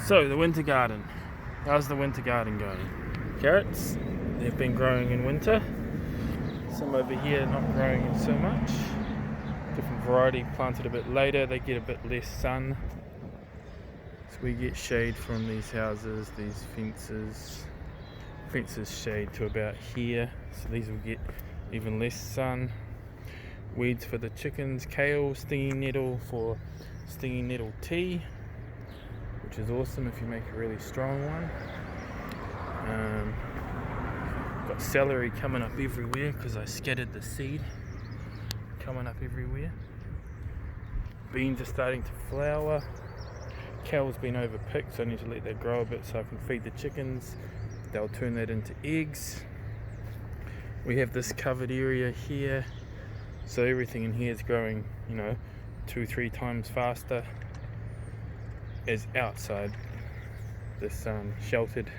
So the winter garden. How's the winter garden going? Carrots, they've been growing in winter. Some over here not growing in so much. Different variety planted a bit later, they get a bit less sun. So we get shade from these houses, these fences. Fences shade to about here, so these will get even less sun. Weeds for the chickens, kale, stinging nettle for stinging nettle tea, which is awesome if you make a really strong one. Got celery coming up everywhere because I scattered the seed, coming up everywhere. Beans are starting to flower. Cow's been overpicked, so I need to let that grow a bit so I can feed the chickens. They'll turn that into eggs. We have this covered area here, so everything in here is growing, 2-3 times faster as outside this sheltered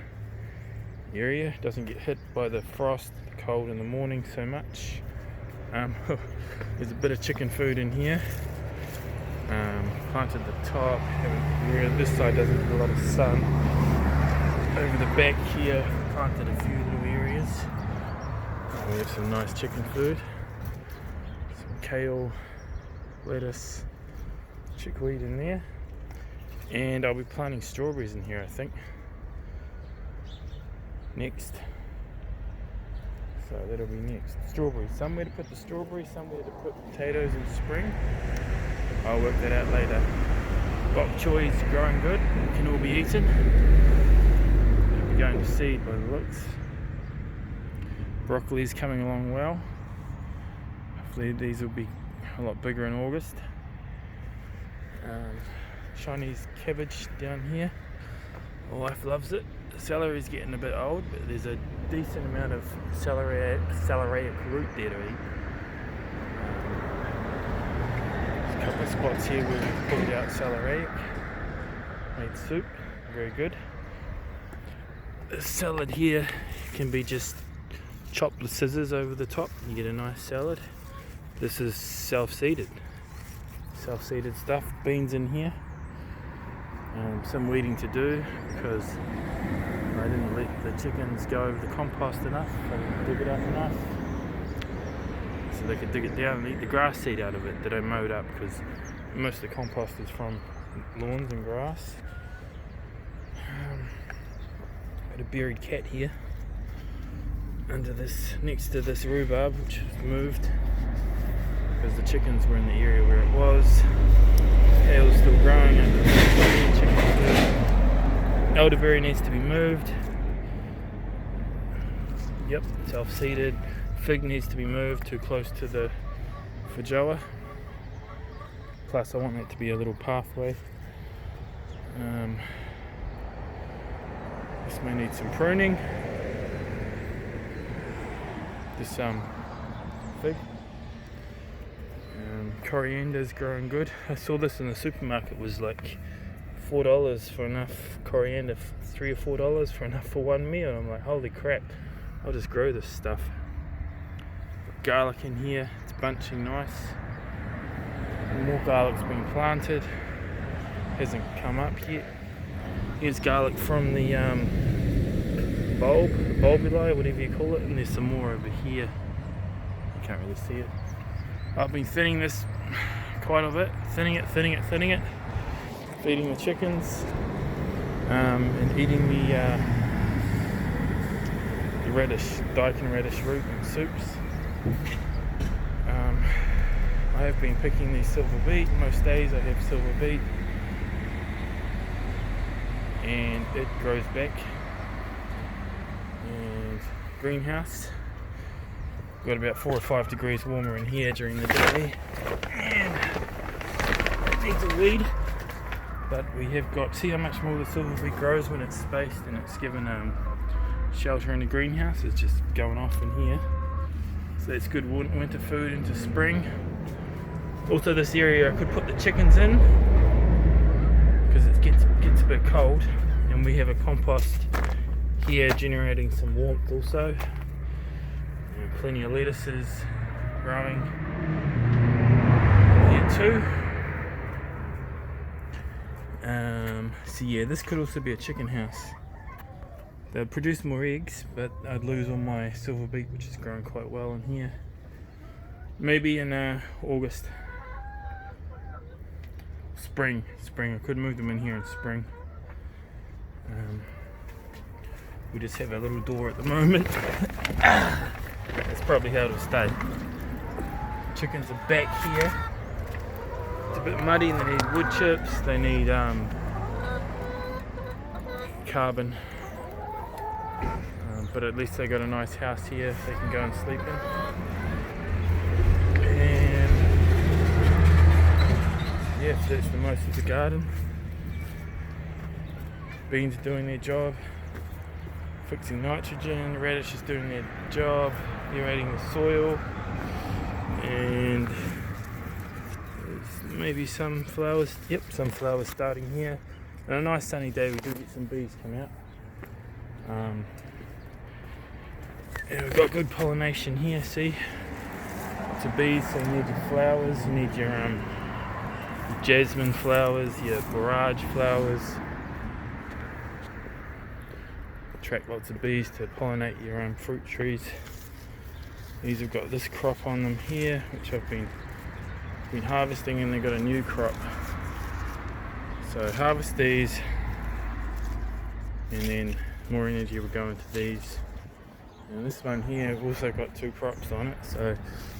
area. Doesn't get hit by the frost, the cold in the morning so much. There's a bit of chicken food in here. Planted the top, where this side doesn't get a lot of sun. Over the back here, planted a few little areas. We have some nice chicken food. Some kale, lettuce, chickweed in there. And I'll be planting strawberries in here, I think. Next. So that'll be next. Strawberries. Somewhere to put the strawberries, somewhere to put potatoes in spring. I'll work that out later. Bok choy is growing good. It can all be eaten. It'll be going to seed by the looks. Broccoli's coming along well. Hopefully these will be a lot bigger in August. Chinese cabbage down here. My wife loves it. The celery's getting a bit old, but there's a decent amount of celeriac root there to eat. There's a couple of spots here where we've pulled out celeriac, made soup, very good. The salad here can be just chopped with scissors over the top, you get a nice salad. This is self-seeded stuff. Beans in here. Some weeding to do because I didn't let the chickens go over the compost enough. I didn't dig it up enough so they could dig it down and eat the grass seed out of it that I mowed up, because most of the compost is from lawns and grass. Got a buried cat here under this, next to this rhubarb, which was moved because the chickens were in the area where it was. Kale's still growing under the chicken food. Elderberry needs to be moved. Yep, self-seeded. Fig needs to be moved too close to the feijoa. Plus I want that to be a little pathway. This may need some pruning. This fig. Coriander's growing good. I saw this in the supermarket. It was like $4 for enough coriander, $3 or $4 for enough for one meal. And I'm like, holy crap, I'll just grow this stuff. Garlic in here, it's bunching nice. More garlic's been planted, hasn't come up yet. Here's garlic from the bulbuli, whatever you call it, and there's some more over here. You can't really see it. I've been thinning this quite a bit, thinning it, feeding the chickens, and eating the radish, daikon radish root in soups. I have been picking these silver beet. Most days I have silver beet, and it grows back. And greenhouse. Got about 4 or 5 degrees warmer in here during the day, and it needs a weed, but we have got, see how much more the silver beet grows when it's spaced and it's given shelter in the greenhouse. It's just going off in here, so it's good winter food into spring. Also this area I could put the chickens in because it gets a bit cold, and we have a compost here generating some warmth also. Plenty of lettuces growing here too. So yeah, this could also be a chicken house. They'll produce more eggs, but I'd lose all my silver beak, which is growing quite well in here. Maybe in August. Spring. I could move them in here in spring. We just have a little door at the moment. That's probably how it'll stay. Chickens are back here. It's a bit muddy and they need wood chips. They need carbon. But at least they got a nice house here they can go and sleep in. And yeah, so that's the most of the garden. Beans are doing their job, fixing nitrogen. Radish is doing their job, aerating the soil. And there's maybe some flowers. Yep, some flowers starting here. On a nice sunny day, we do get some bees come out. And we've got good pollination here, see? Lots of bees, so you need your flowers, you need your jasmine flowers, your barrage flowers. Attract lots of bees to pollinate your own fruit trees. These have got this crop on them here, which I've been harvesting, and they've got a new crop. So harvest these, and then more energy will go into these. And this one here also got 2 crops on it, so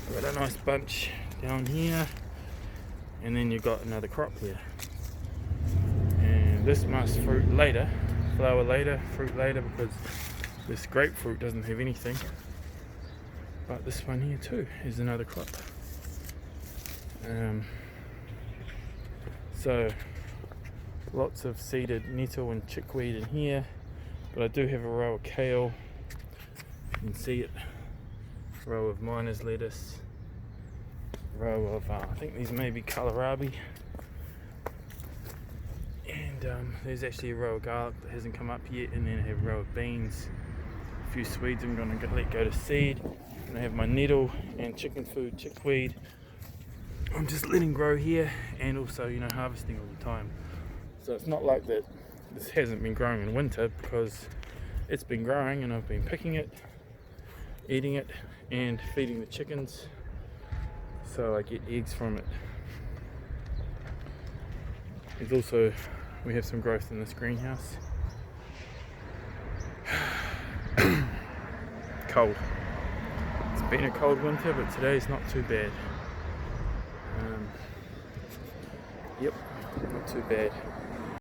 I've got a nice bunch down here, and then you've got another crop here. And this must fruit later, flower later, fruit later, because this grapefruit doesn't have anything. But this one here too is another crop. So lots of seeded nettle and chickweed in here, but I do have a row of kale. You can see it. A row of miner's lettuce. A row of I think these may be kohlrabi. And there's actually a row of garlic that hasn't come up yet, and then I have a row of beans. A few Swedes I'm going to let go to seed. And I have my nettle and chicken food, chickweed. I'm just letting grow here, and also, you know, harvesting all the time. So it's not like that this hasn't been growing in winter, because it's been growing and I've been picking it, eating it, and feeding the chickens, so I get eggs from it. There's also, we have some growth in this greenhouse. Cold. It's been a cold winter, but today's not too bad. Yep, not too bad.